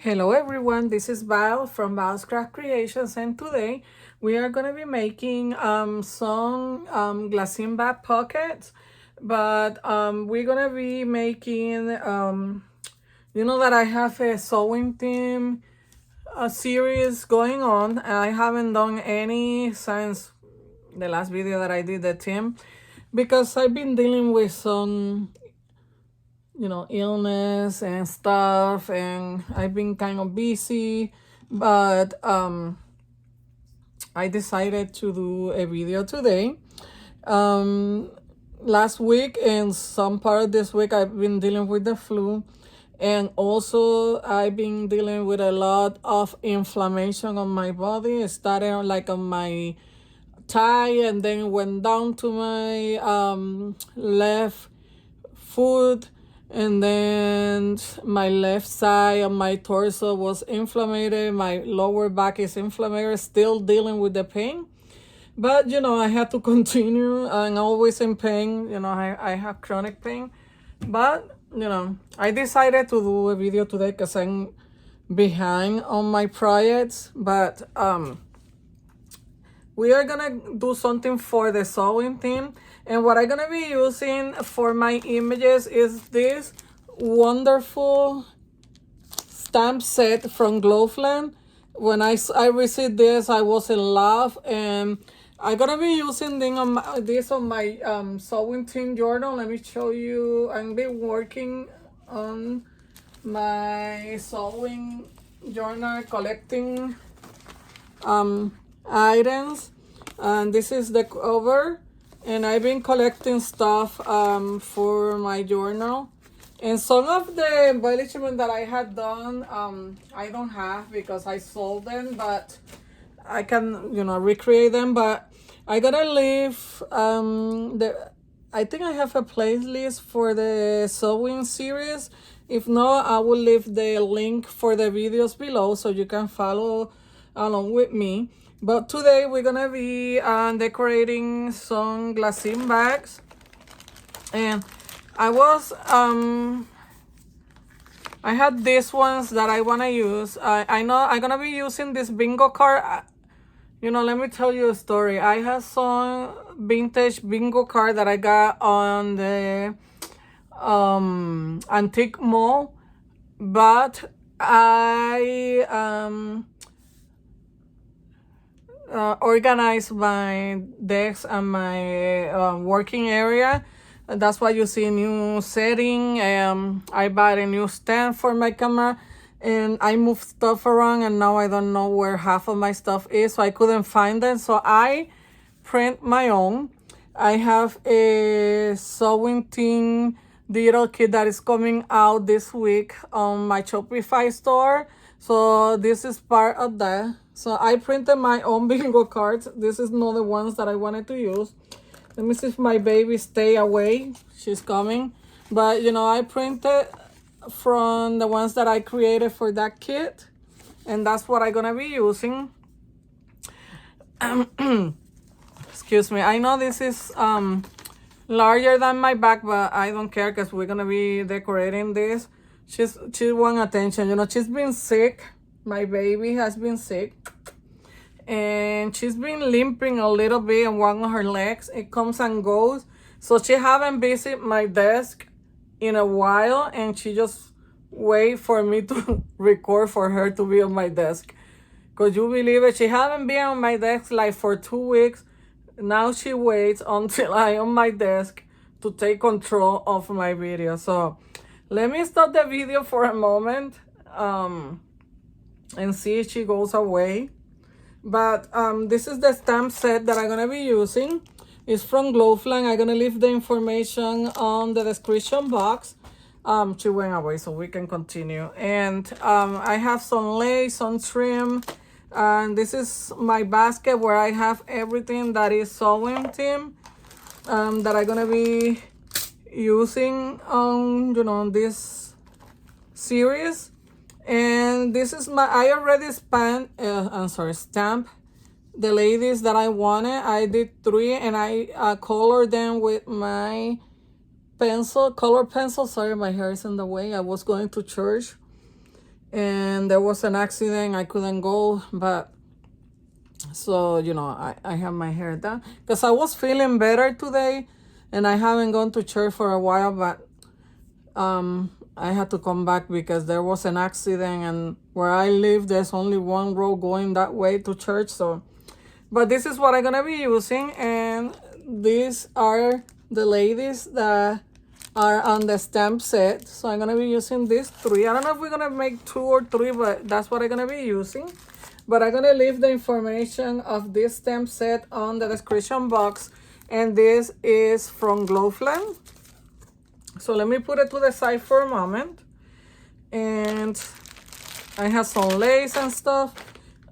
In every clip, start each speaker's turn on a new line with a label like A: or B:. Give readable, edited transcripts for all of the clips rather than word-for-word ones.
A: Hello everyone, this is Val from Val's Craft Creations, and today we are going to be making some glassine back pockets, but we're going to be making, you know that I have a sewing theme series going on. I haven't done any since the last video that I did the theme because I've been dealing with some illness and stuff, and I've been kind of busy, but I decided to do a video today. Last week and some part of this week I've been dealing with the flu, and also I've been dealing with a lot of inflammation on my body. It started on my thigh and then went down to my left foot, and then my left side of my torso was inflamed. My lower back is inflamed, still dealing with the pain. But, I had to continue. I'm always in pain. I have chronic pain. But, I decided to do a video today because I'm behind on my projects. But we are going to do something for the sewing theme. And what I'm going to be using for my images is this wonderful stamp set from Globeland. When I received this, I was in love. And I'm going to be using this on my sewing theme journal. Let me show you. I've been working on my sewing journal, collecting items. And this is the cover. And I've been collecting stuff for my journal. And some of the embellishment that I had done, I don't have because I sold them, but I can, recreate them. But I gotta leave I think I have a playlist for the sewing series. If not, I will leave the link for the videos below so you can follow along with me. But today we're gonna be decorating some glassine bags, and I had these ones that I wanna use. I know I'm gonna be using this bingo card. Let me tell you a story. I have some vintage bingo card that I got on the antique mall, but I organize my desk and my working area. That's why you see a new setting. I bought a new stand for my camera, and I moved stuff around, and now I don't know where half of my stuff is, so I couldn't find them. So I print my own. I have a sewing theme digital kit that is coming out this week on my Shopify store. So this is part of that. So I printed my own bingo cards. This is not the ones that I wanted to use. Let me see if my baby stay away. She's coming. But, I printed from the ones that I created for that kit. And that's what I'm going to be using. Excuse me. I know this is larger than my bag, but I don't care because we're going to be decorating this. She wants attention. She's been sick. My baby has been sick, and she's been limping a little bit on one of her legs. It comes and goes. So she haven't visited my desk in a while, and she just wait for me to record for her to be on my desk. Could you believe it? She haven't been on my desk like for 2 weeks. Now she waits until I'm on my desk to take control of my video. So let me stop the video for a moment and see if she goes away. But this is the stamp set that I'm going to be using. It's from Globeland. I'm going to leave the information on the description box. She went away, so we can continue. And I have some lace, some trim. And this is my basket where I have everything that is sewing theme that I'm going to be using on this series. And this is I already stamped the ladies that I wanted. I did 3, and I colored them with my color pencil. Sorry, my hair is in the way. I was going to church, and there was an accident. I couldn't go, but so I have my hair done because I was feeling better today, and I haven't gone to church for a while, but I had to come back because there was an accident, and where I live there's only one road going that way to church. So but this is what I'm gonna be using, and these are the ladies that are on the stamp set. So I'm gonna be using these 3. I don't know if we're gonna make 2 or 3, but that's what I'm gonna be using. But I'm gonna leave the information of this stamp set on the description box, and this is from Globeland. So let me put it to the side for a moment, and I have some lace and stuff.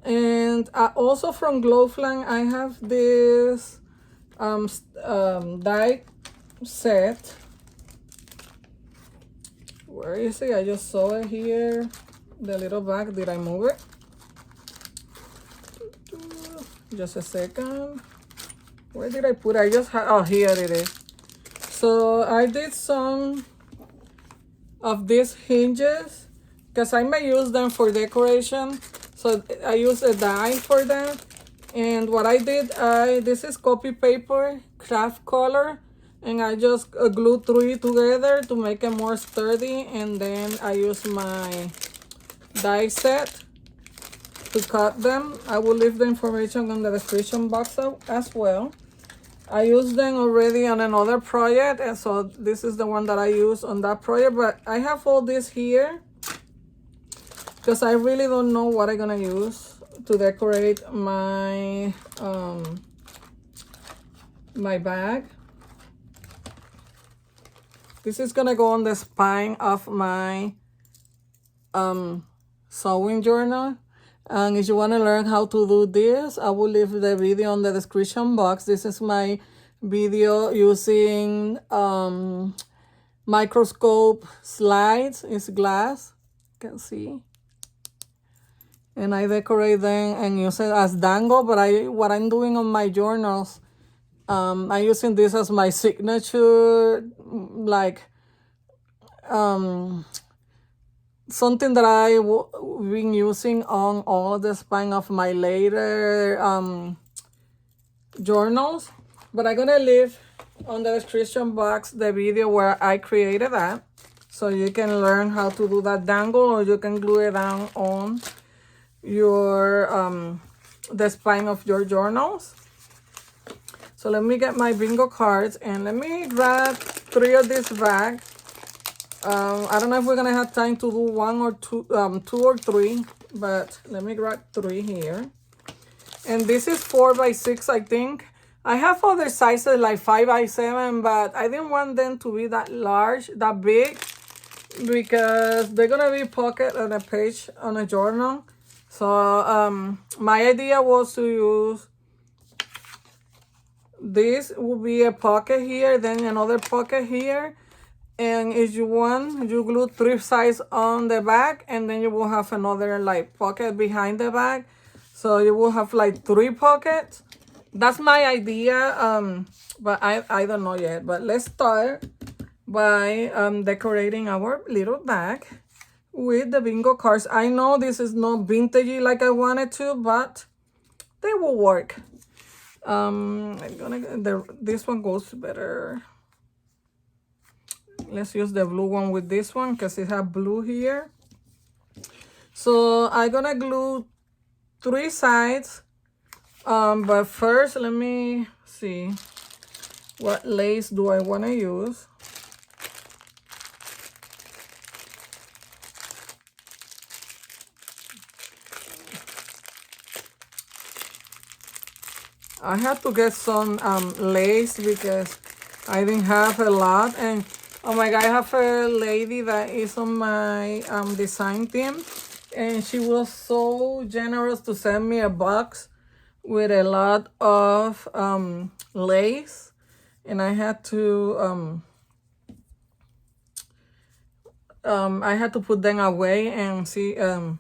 A: And also from Globeland, I have this die set. Where is it? I just saw it here. The little bag. Did I move it? Just a second. Where did I put it? I just had, oh, here it is. So I did some of these hinges because I may use them for decoration. So I use a die for that. And what I did, this is copy paper, craft color, and I just glued 3 together to make it more sturdy. And then I use my die set to cut them. I will leave the information on the description box as well. I used them already on another project, and so this is the one that I use on that project. But I have all this here because I really don't know what I'm gonna use to decorate my my bag. This is gonna go on the spine of my sewing journal. And if you want to learn how to do this, I will leave the video on the description box. This is my video using microscope slides. It's glass, you can see. And I decorate them and use it as dangle. But what I'm doing on my journals, I'm using this as my signature, like something that I've been using on all the spine of my later journals. But I'm gonna leave on the description box the video where I created that, so you can learn how to do that dangle, or you can glue it down on your the spine of your journals. So let me get my bingo cards, and let me grab 3 of this bag. I don't know if we're gonna have time to do 1 or 2, 2 or 3, but let me grab 3 here. And this is 4 by 6, I think. I have other sizes like 5 by 7, but I didn't want them to be that large, that big, because they're gonna be pocket on a page on a journal. So my idea was to use this will be a pocket here, then another pocket here. And if you want, you glue 3 sides on the back, and then you will have another like pocket behind the back. So you will have like 3 pockets. That's my idea, but I don't know yet. But let's start by decorating our little bag with the bingo cards. I know this is not vintagey like I wanted to, but they will work. This one goes better. Let's use the blue one with this one because it has blue here. So I'm gonna glue 3 sides. But first, let me see what lace do I want to use. I had to get some lace because I didn't have a lot. And oh my God, I have a lady that is on my design team, and she was so generous to send me a box with a lot of lace, and I had to put them away and see and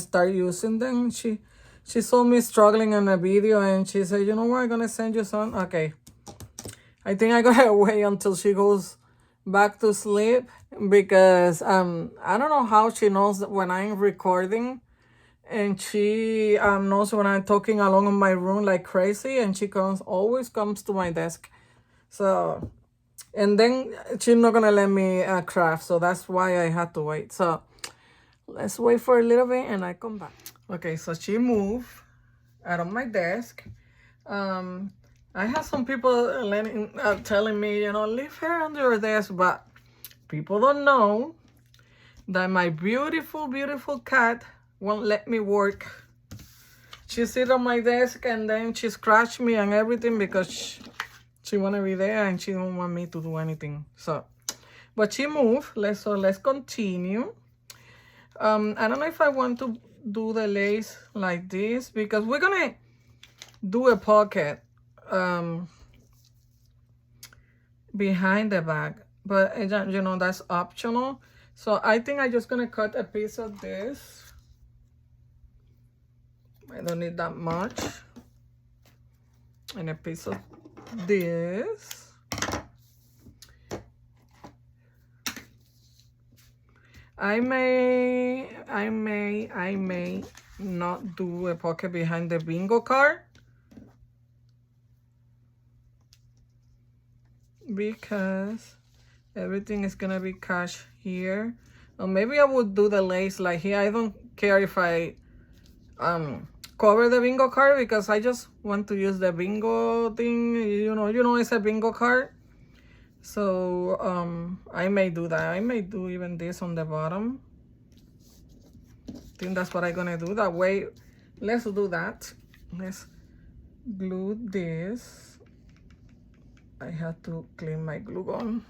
A: start using them. She saw me struggling on a video, and she said, you know what, I'm gonna send you some. Okay, I think I gotta wait until she goes back to sleep because I don't know how she knows that when I'm recording, and she knows when I'm talking along in my room like crazy, and she always comes to my desk. So, and then she's not gonna let me craft, so that's why I had to wait. So let's wait for a little bit and I come back. Okay, so she moved out of my desk. I have some people telling me, leave her under your desk, but people don't know that my beautiful, beautiful cat won't let me work. She sit on my desk and then she scratch me and everything because she wanna be there and she don't want me to do anything. So, but she moved. Let's continue. I don't know if I want to do the lace like this because we're gonna do a pocket behind the bag, but that's optional. So I think I'm just gonna cut a piece of this. I don't need that much. And a piece of this. I may not do a pocket behind the bingo card because everything is gonna be cash here. Or maybe I would do the lace like here. I don't care if I cover the bingo card because I just want to use the bingo thing. It's a bingo card. So I may do that. I may do even this on the bottom. I think that's what I'm gonna do. That way, let's do that. Let's glue this. I have to clean my glue gun.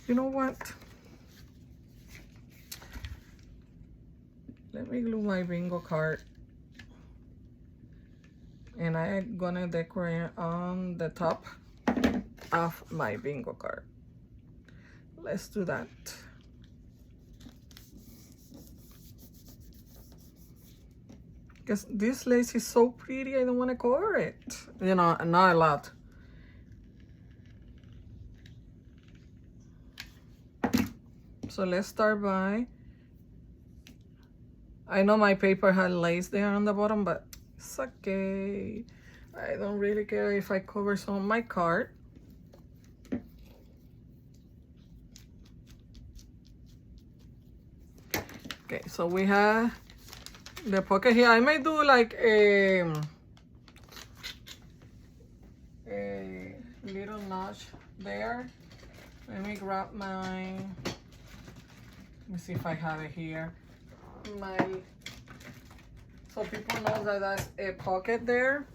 A: You know what? Let me glue my bingo card. And I'm gonna decorate on the top of my bingo card. Let's do that. Because this lace is so pretty, I don't want to cover it. Not a lot. So let's start by, I know my paper had lace there on the bottom, but it's okay. I don't really care if I cover some of my card. Okay, so we have the pocket here. I may do like a little notch there. Let me grab my, let me see if I have it here. So people know that that's a pocket there.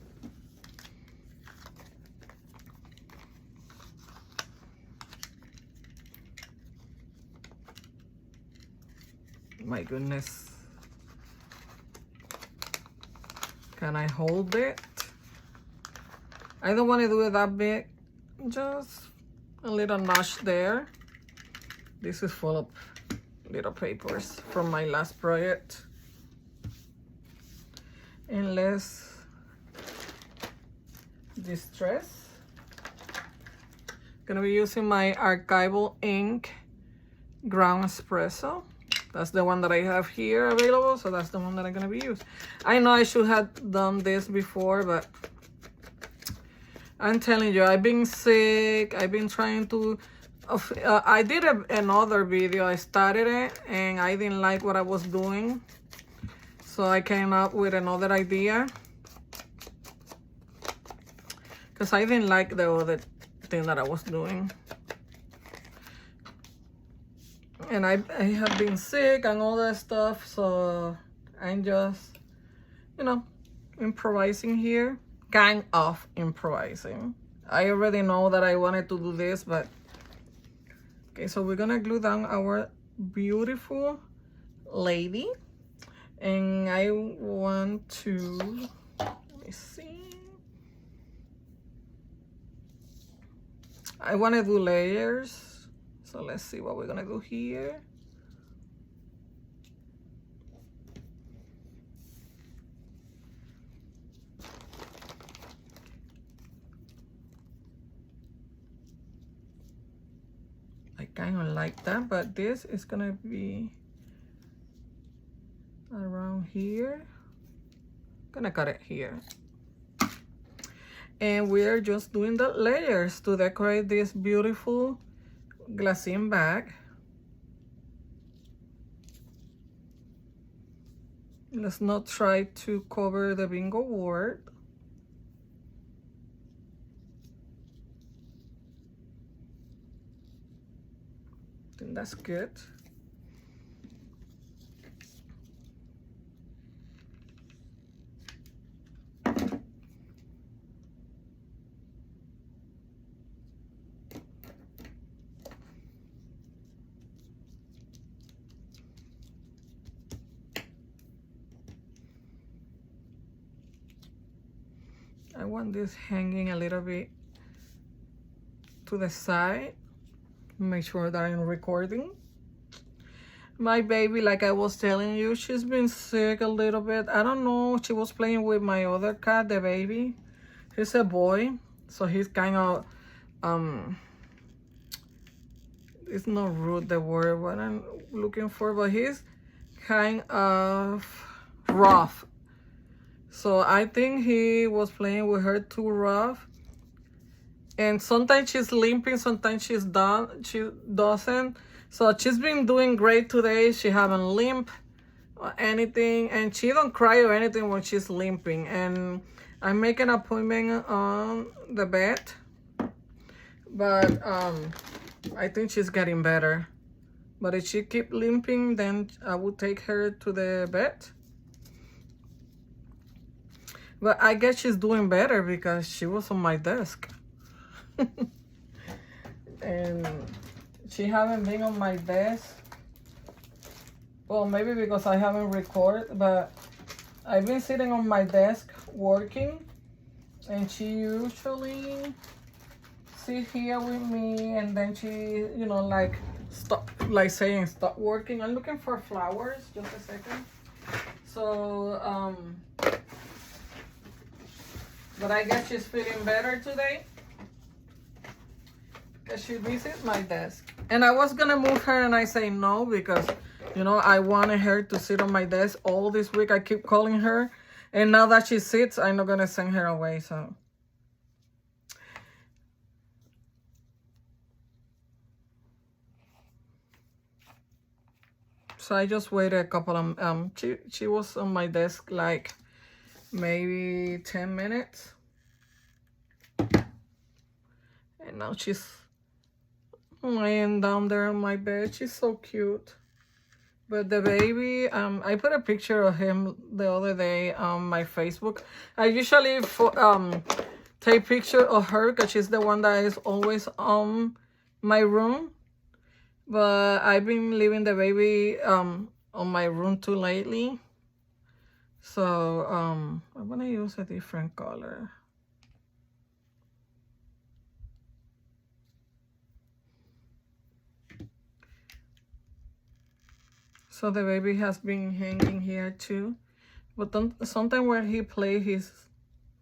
A: My goodness. Can I hold it? I don't want to do it that big. Just a little notch there. This is full of little papers from my last project. And let's distress. Gonna be using my archival ink ground espresso. That's the one that I have here available, so that's the one that I'm gonna be using. I know I should have done this before, but I'm telling you, I've been sick. I've been trying to, I did another video, I started it, and I didn't like what I was doing. So I came up with another idea. Because I didn't like the other thing that I was doing. And I have been sick and all that stuff, so I'm just, improvising here. Kind of improvising. I already know that I wanted to do this, but... Okay, so we're gonna glue down our beautiful lady. And I want to... Let me see. I want to do layers. So let's see what we're gonna do here. kind of like that, but this is gonna be around here. Gonna cut it here. And we're just doing the layers to decorate this beautiful Glassine bag. Let's not try to cover the bingo word. I think that's good. I want this hanging a little bit to the side. Make sure that I'm recording. My baby, like I was telling you, she's been sick a little bit. I don't know, she was playing with my other cat, the baby. He's a boy, so he's kind of, it's not rude, the word what I'm looking for, but he's kind of rough. So I think he was playing with her too rough. And sometimes she's limping, sometimes she doesn't. So she's been doing great today. She haven't limped or anything. And she don't cry or anything when she's limping. And I make an appointment on the bed. But I think she's getting better. But if she keep limping, then I would take her to the bed. But I guess she's doing better because she was on my desk. And she haven't been on my desk. Well, maybe because I haven't recorded, but I've been sitting on my desk working, and she usually sit here with me, and then she, you know, like stop, like saying stop working. I'm looking for flowers, just a second. So but I guess she's feeling better today because she visits my desk. And I was gonna move her, and I say no because, you know, I wanted her to sit on my desk all this week. I keep calling her, and now that she sits, I'm not gonna send her away. So I just waited a couple of she was on my desk like maybe 10 minutes, and now she's laying down there on my bed. She's so cute. But the baby, I put a picture of him the other day on my Facebook. I usually take picture of her because she's the one that is always on my room. But I've been leaving the baby on my room too lately. So I'm gonna use a different color. So the baby has been hanging here too. But sometimes when he plays, he's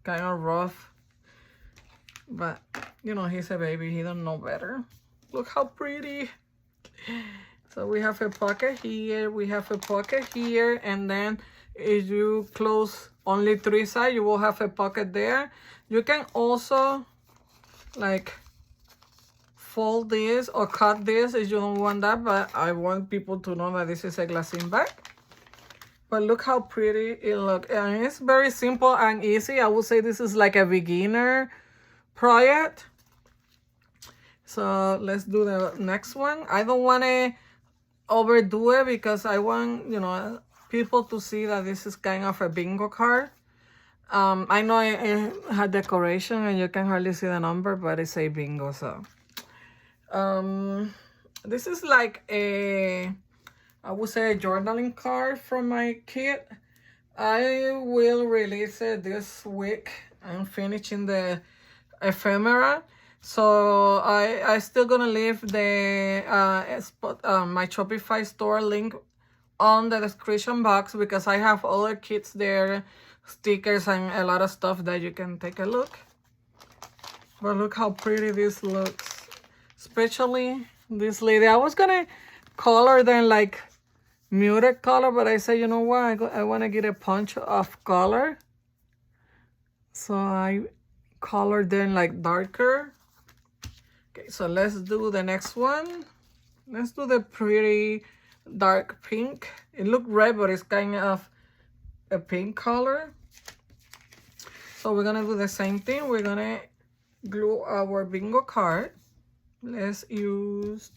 A: kind of rough. But, you know, he's a baby. He don't know better. Look how pretty. So we have a pocket here. We have a pocket here. And then if you close only 3 sides, you will have a pocket there. You can also, like, fold this or cut this if you don't want that, but I want people to know that this is a Glassine bag. But look how pretty it looks, and it's very simple and easy. I would say this is like a beginner project. So let's do the next one. I don't want to overdo it because I want, you know, people to see that this is kind of a bingo card. I know it had decoration and you can hardly see the number, but it's a bingo. So this is like a, I would say, a journaling card from my kid. I will release it this week. I'm finishing the ephemera, so I still gonna leave the my Shopify store link on the description box because I have other kits there, stickers and a lot of stuff that you can take a look. But look how pretty this looks. Especially This lady, I was gonna color them like muted color, but I said, you know what, I want to get a punch of color, so I colored them like darker. Okay, so let's do the next one. Let's do the pretty dark pink. It looked red, but it's kind of a pink color. So we're gonna do the same thing. We're gonna glue our bingo card. Let's use,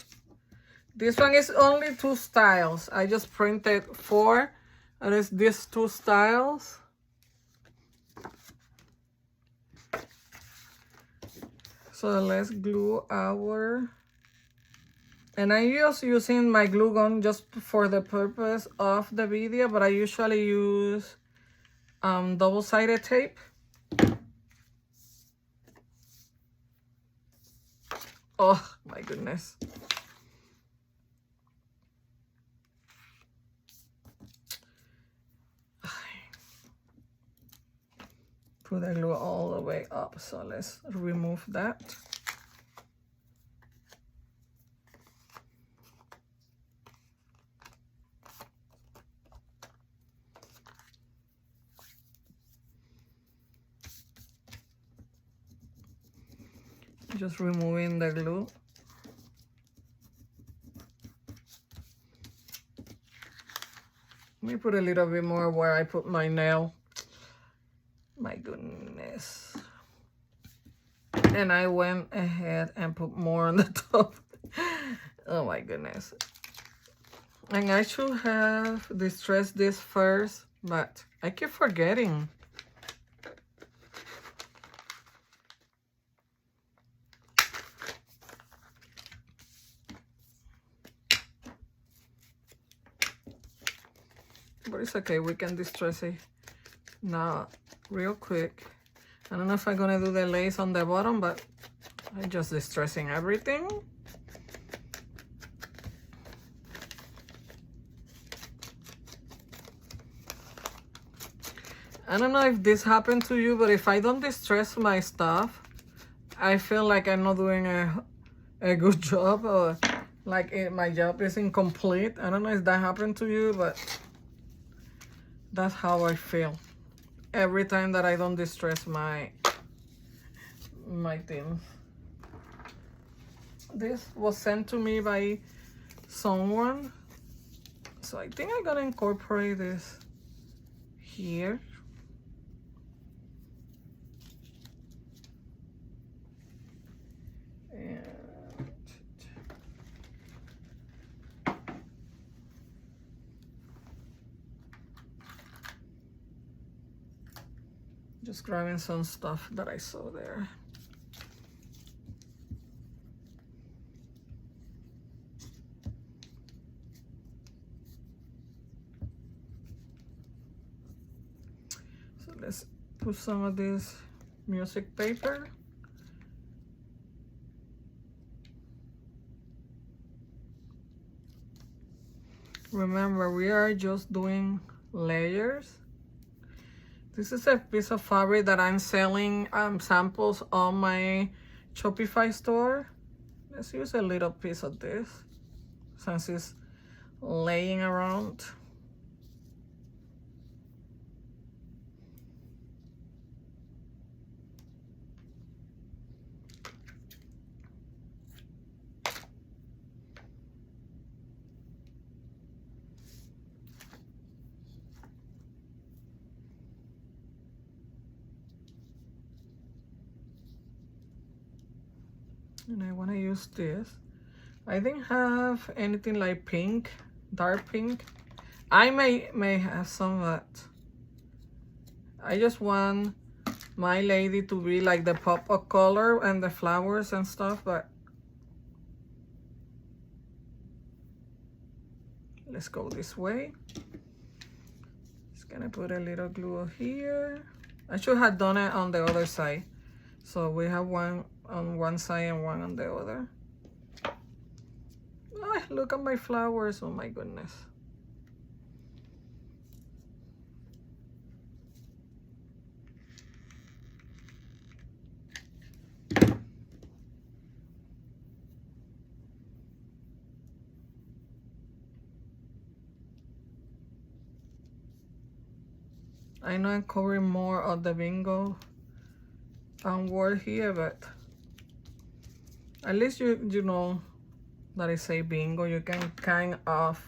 A: this one is only 2 styles. I just printed 4, and it's these 2 styles. So let's glue our, and I'm just using my glue gun just for the purpose of the video, but I usually use double-sided tape. Oh my goodness. Put the glue all the way up, so let's remove that. Just removing the glue. Let me put a little bit more where I put my nail. My goodness. And I went ahead and put more on the top. Oh my goodness. And I should have distressed this first, but I keep forgetting. But it's okay, we can distress it now real quick. I don't know if I'm gonna do the lace on the bottom, but I'm just distressing everything. I don't know if this happened to you, but if I don't distress my stuff, I feel like I'm not doing a good job, or like my job is incomplete. I don't know if that happened to you, but that's how I feel every time that I don't distress my things. This was sent to me by someone, so I think I'm gonna incorporate this here. And just grabbing some stuff that I saw there. So let's put some of this music paper. Remember, we are just doing layers. This is a piece of fabric that I'm selling samples on my Shopify store. Let's use a little piece of this since it's laying around. And I want to use this. I didn't have anything like pink, dark pink. I may have some of that. I just want my lady to be like the pop of color and the flowers and stuff, but let's go this way. Just gonna put a little glue here. I should have done it on the other side. So we have one on one side and one on the other. Oh, look at my flowers. Oh my goodness. I know I'm covering more of the bingo word here, but at least you know that I say bingo. You can kind of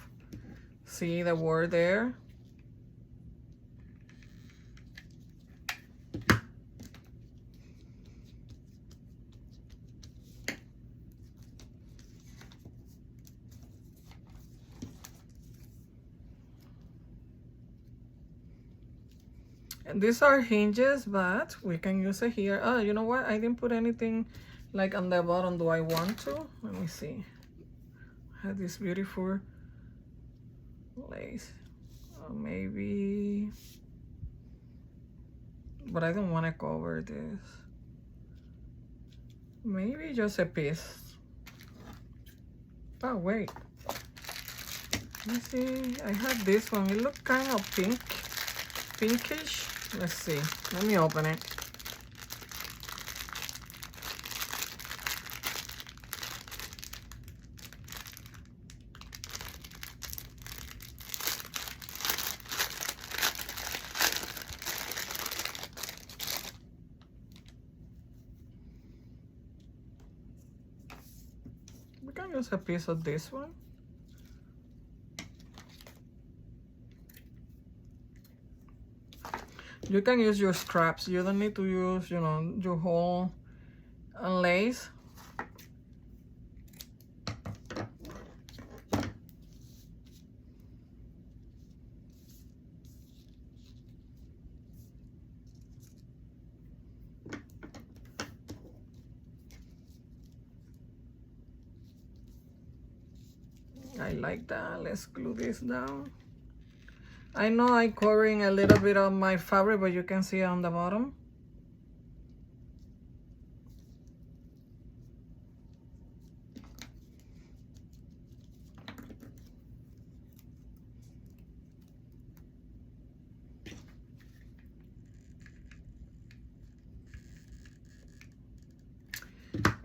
A: see the word there. And these are hinges, but we can use it here. Oh, you know what? I didn't put anything like on the bottom. Do I want to? Let me see. I have this beautiful lace. Maybe, but I don't want to cover this. Maybe just a piece. Oh, wait. Let me see. I have this one. It looks kind of pinkish. Let's see. Let me open it. We can use a piece of this one. You can use your scraps. You don't need to use, you know, your whole lace. I like that. Let's glue this down. I know I'm covering a little bit of my fabric, but you can see it on the bottom.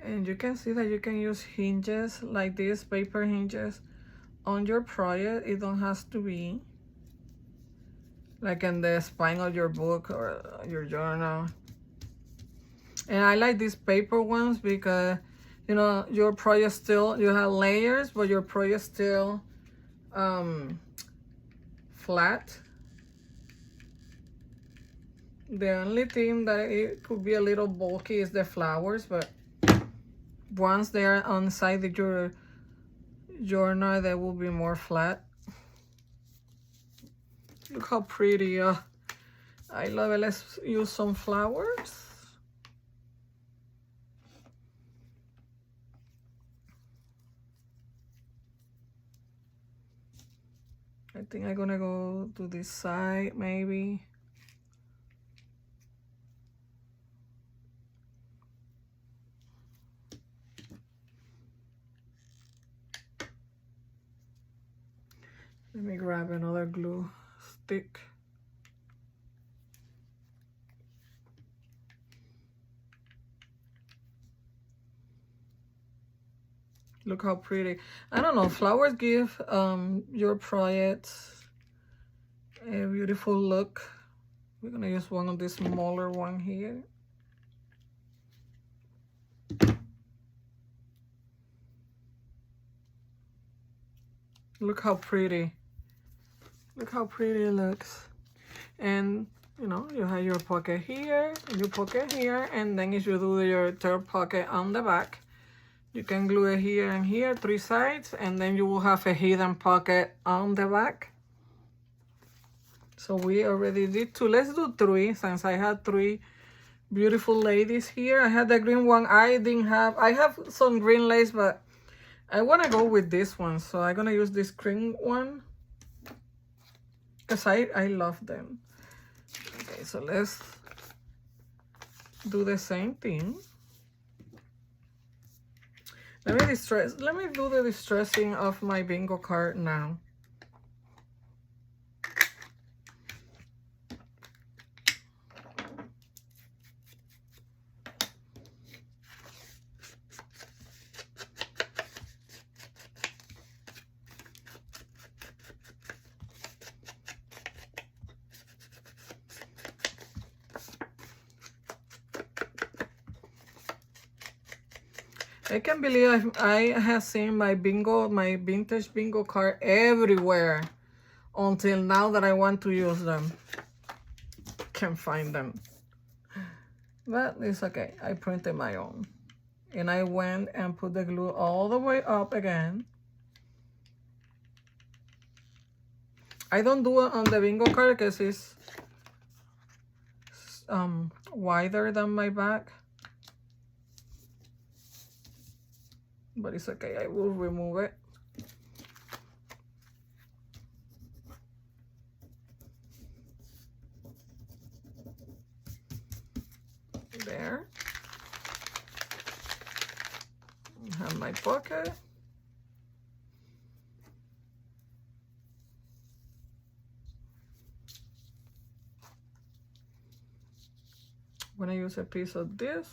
A: And you can see that you can use hinges like this, paper hinges, on your project. It don't have to be like in the spine of your book or your journal. And I like these paper ones because, you know, your project still, you have layers, but your project still flat. The only thing that it could be a little bulky is the flowers, but once they're inside your journal, they will be more flat. Look how pretty. I love it. Let's use some flowers. I think I'm gonna go to this side maybe. Let me grab another glue stick. Look how pretty. I don't know, flowers give your project a beautiful look. We're gonna use one of the smaller one here. Look how pretty. Look how pretty it looks. And you know, you have your pocket here, and your pocket here, and then if you do your third pocket on the back, you can glue it here and here, 3 sides, and then you will have a hidden pocket on the back. So we already did 2. Let's do 3 since I had 3 beautiful ladies here. I had the green one. I have some green lace, but I want to go with this one. So I'm going to use this green one because I love them. Okay, so let's do the same thing. Let me do the distressing of my bingo card now. I can't believe I have seen my vintage bingo card everywhere until now that I want to use them. Can't find them. But it's okay. I printed my own. And I went and put the glue all the way up again. I don't do it on the bingo card because it's wider than my back. But it's okay. I will remove it. There. I have my pocket. I'm gonna use a piece of this.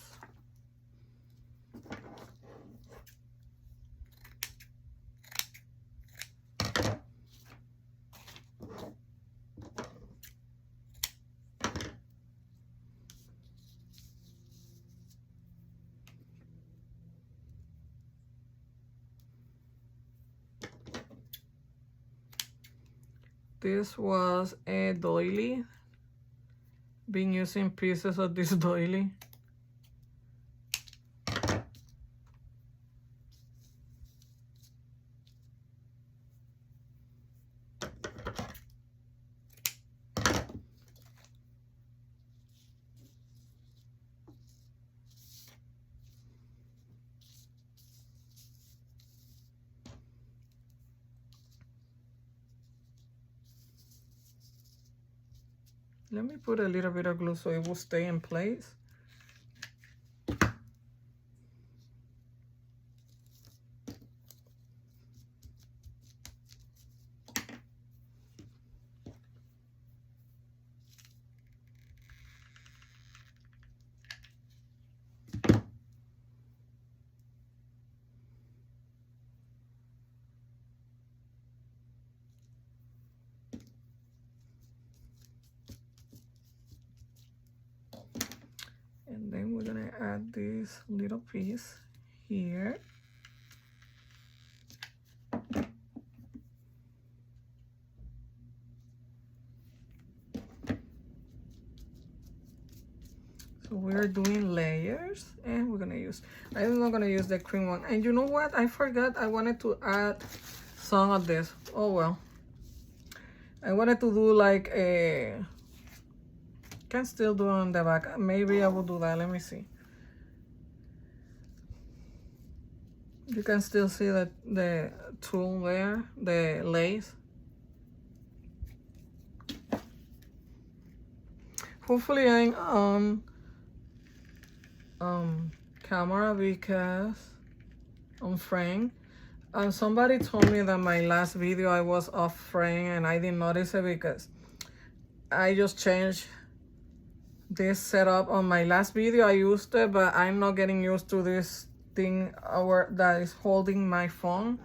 A: This was a doily. Been using pieces of this doily. Let me put a little bit of glue so it will stay in place. And then we're gonna add this little piece here. So we're doing layers, and we're gonna use, I'm not gonna use the cream one. And you know what? I forgot I wanted to add some of this. Oh well. I wanted to do like a, can still do it on the back. Maybe I will do that. Let me see. You can still see the tool there, the lace. Hopefully I'm on camera because on frame. Somebody told me that my last video I was off frame and I didn't notice it because I just changed this setup on my last video. I used it, but I'm not getting used to this thing that is holding my phone.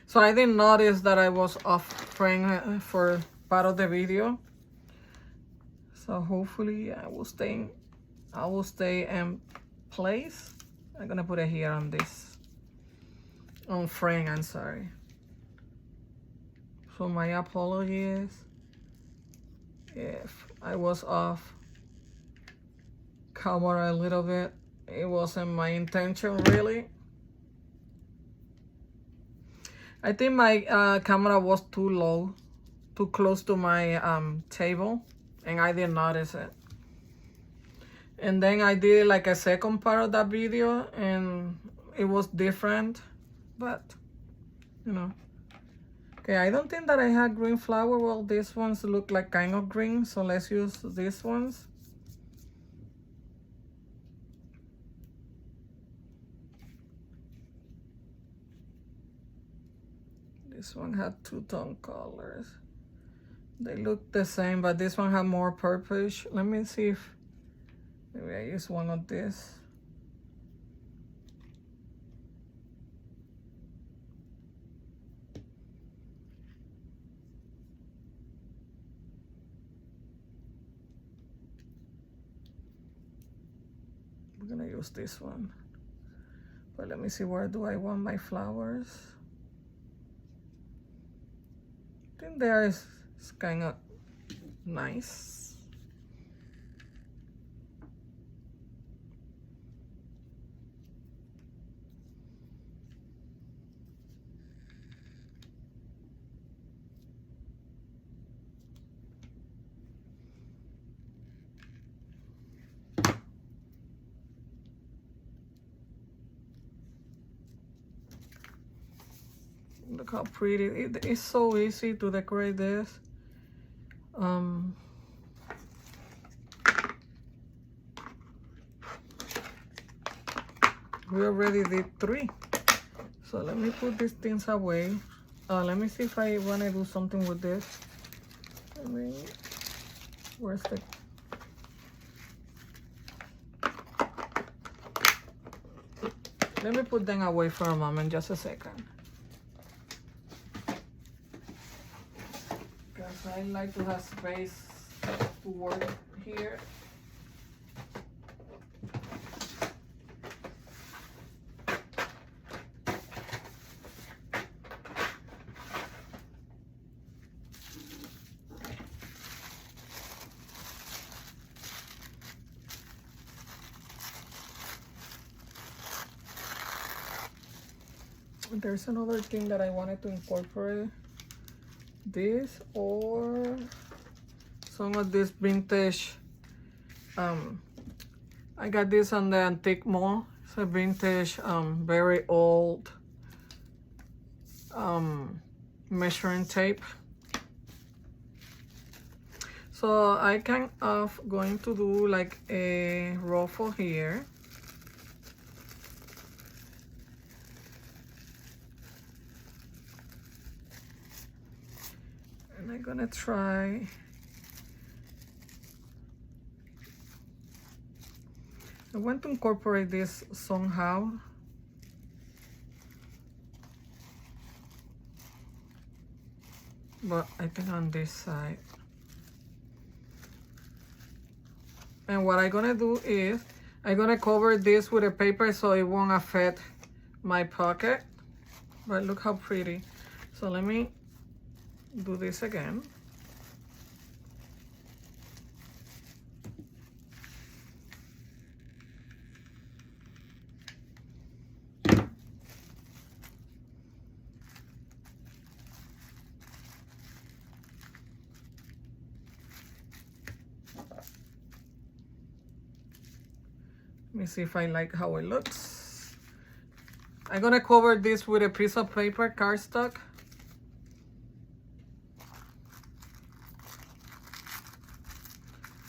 A: So I didn't notice that I was off frame for part of the video. So hopefully I will stay in place. I'm gonna put it here on this, on frame, I'm sorry. So my apologies if I was off camera a little bit. It wasn't my intention really. I think my camera was too low, too close to my table, and I didn't notice it. And then I did like a second part of that video and it was different, but you know. Okay, I don't think that I had green flower. Well, these ones look like kind of green, so let's use these ones. This one had two-tone colors. They look the same, but this one had more purplish. Let me see if maybe I use one of this. We're gonna use this one. But let me see, where do I want my flowers? I think there is kind of nice. Look how pretty. It's so easy to decorate this. We already did 3. So let me put these things away. Let me see if I want to do something with this. Where's the... Let me put them away for a moment, just a second. Because I like to have space to work here. There's another thing that I wanted to incorporate. This or some of this vintage. I got this on the antique mall. It's a vintage, very old measuring tape. So I kind of going to do like a ruffle here. And I'm gonna try I want to incorporate this somehow. But I think on this side. And what I'm gonna do is I'm gonna cover this with a paper so it won't affect my pocket. But look how pretty. So let me do this again. Let me see if I like how it looks. I'm gonna cover this with a piece of paper, cardstock.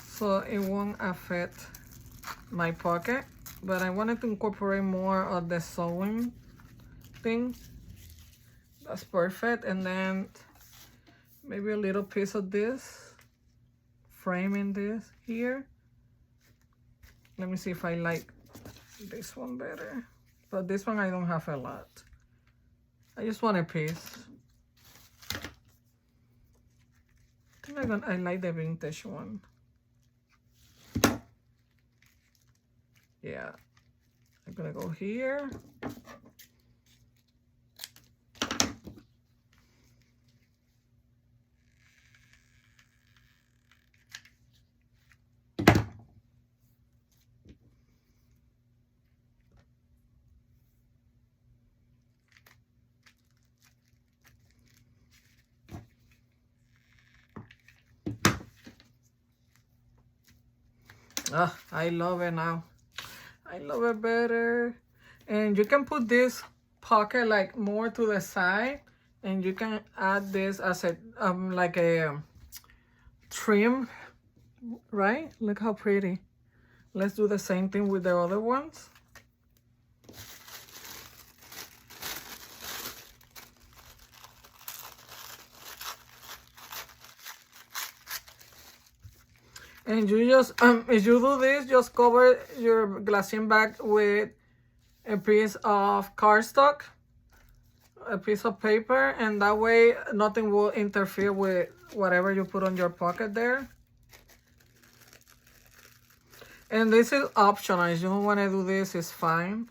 A: So it won't affect my pocket, but I wanted to incorporate more of the sewing thing. That's perfect. And then maybe a little piece of this, framing this here. Let me see if I like this one better. But this one I don't have a lot. I just want a piece. I think I like the vintage one. Yeah, I'm gonna go here. Ah, I love it now. I love it better. And you can put this pocket like more to the side, and you can add this as a like a trim, right? Look how pretty. Let's do the same thing with the other ones. And you just, if you do this, just cover your glassine bag with a piece of cardstock, a piece of paper, and that way nothing will interfere with whatever you put on your pocket there. And this is optional. If you don't want to do this, it's fine.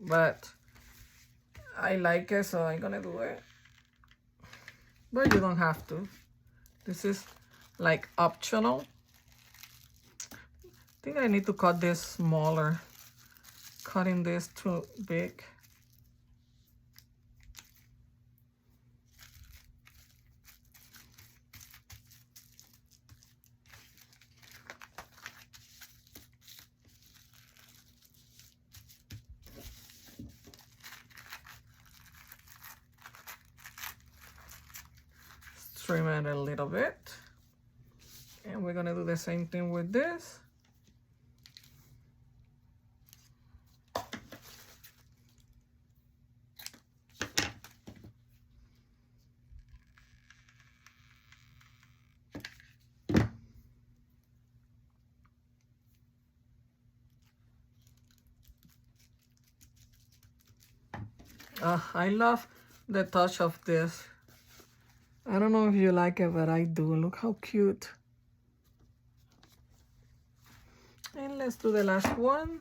A: but I like it, so I'm gonna do it. But you don't have to. This is like optional. I think I need to cut this smaller. Cutting this too big. Trim it a little bit. And we're gonna do the same thing with this. I love the touch of this. I don't know if you like it, but I do. Look how cute. And let's do the last one.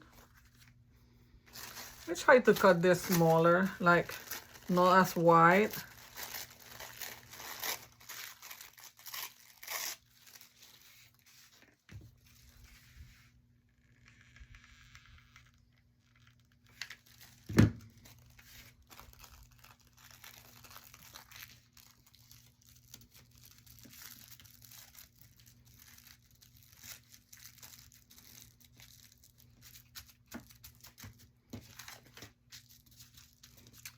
A: I try to cut this smaller, like not as wide.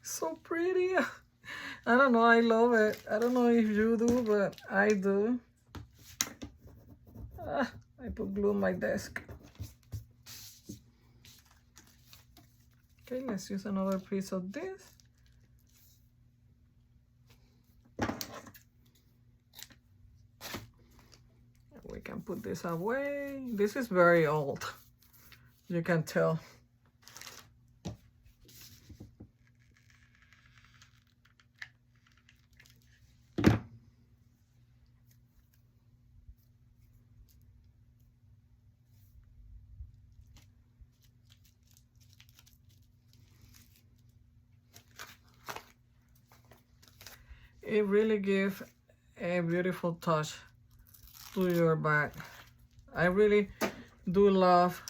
A: So pretty. I don't know, I love it. I don't know if you do, but I do. I put glue on my desk. Okay, let's use another piece of this. We can put this away. This is very old. You can tell. It really gives a beautiful touch to your bag. I really do love.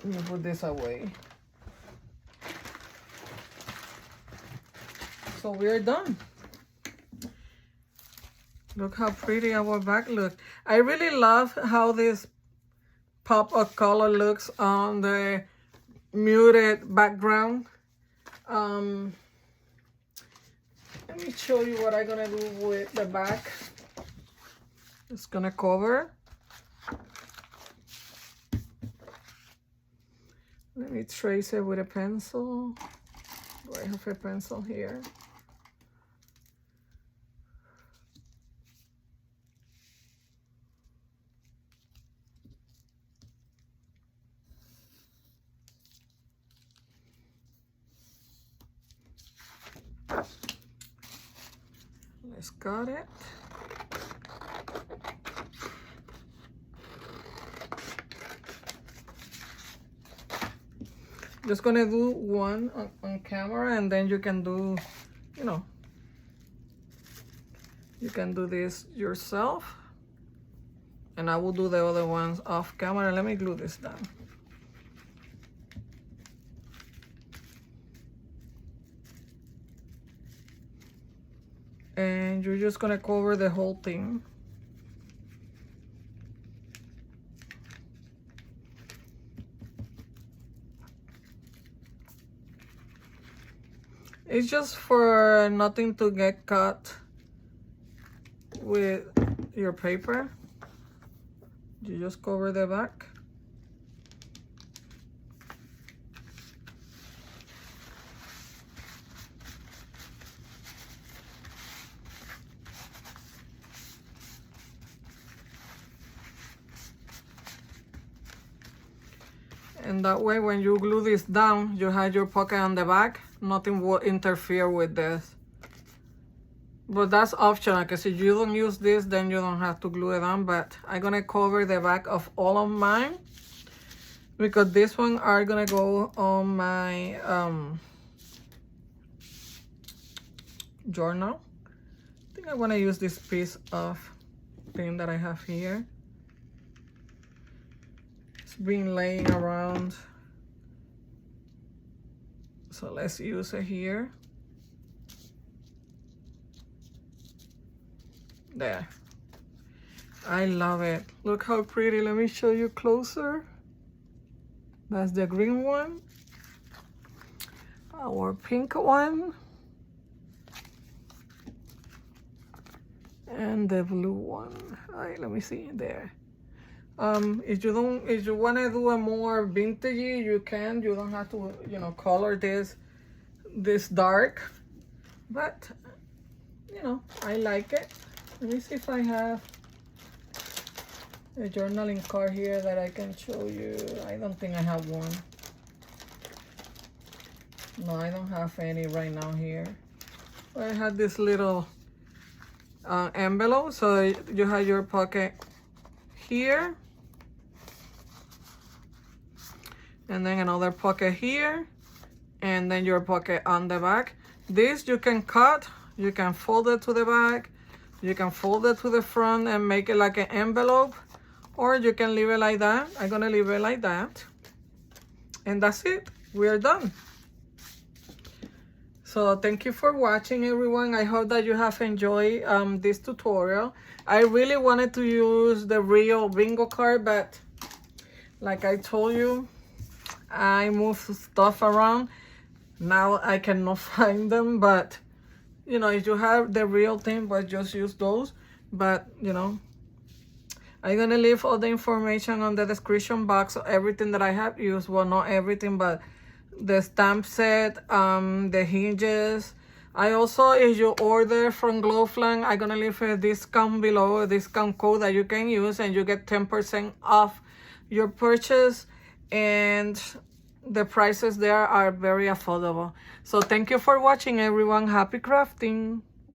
A: Let me put this away. So we're done. Look how pretty our bag looks. I really love how this pop of color looks on the muted background. Let me show you what I'm gonna do with the back. It's gonna cover. Let me trace it with a pencil. Do I have a pencil here? Let's cut it. Just gonna do one on camera, and then you can do, you can do this yourself. And I will do the other ones off camera. Let me glue this down. And you're just gonna cover the whole thing. It's just for nothing to get cut with your paper. You just cover the back. And that way, when you glue this down, you have your pocket on the back. Nothing will interfere with this. But that's optional, because if you don't use this, then you don't have to glue it on. But I'm gonna cover the back of all of mine because this one are gonna go on my journal. I think I want to use this piece of thing that I have here. It's been laying around, so let's use it here. There. I love it. Look how pretty. Let me show you closer. That's the green one. Our pink one. And the blue one. All right, let me see there. If you want to do a more vintagey, you can. You don't have to, you know, color this dark. But, you know, I like it. Let me see if I have a journaling card here that I can show you. I don't think I have one. No, I don't have any right now here. I had this little envelope, so you have your pocket here, and then another pocket here, and then your pocket on the back. This you can cut, you can fold it to the back, you can fold it to the front and make it like an envelope, or you can leave it like that. I'm gonna leave it like that, and that's it. We are done. So thank you for watching, everyone. I hope that you have enjoyed this tutorial. I really wanted to use the real bingo card, but like I told you, I moved stuff around. Now I cannot find them, but you know, if you have the real thing, but just use those. But you know, I'm gonna leave all the information on the description box of everything that I have used. Well, not everything, but the stamp set, the hinges. I also, if you order from Globeland, I'm gonna leave a discount below, a discount code that you can use, and you get 10% off your purchase, and the prices there are very affordable. So thank you for watching, everyone. Happy crafting.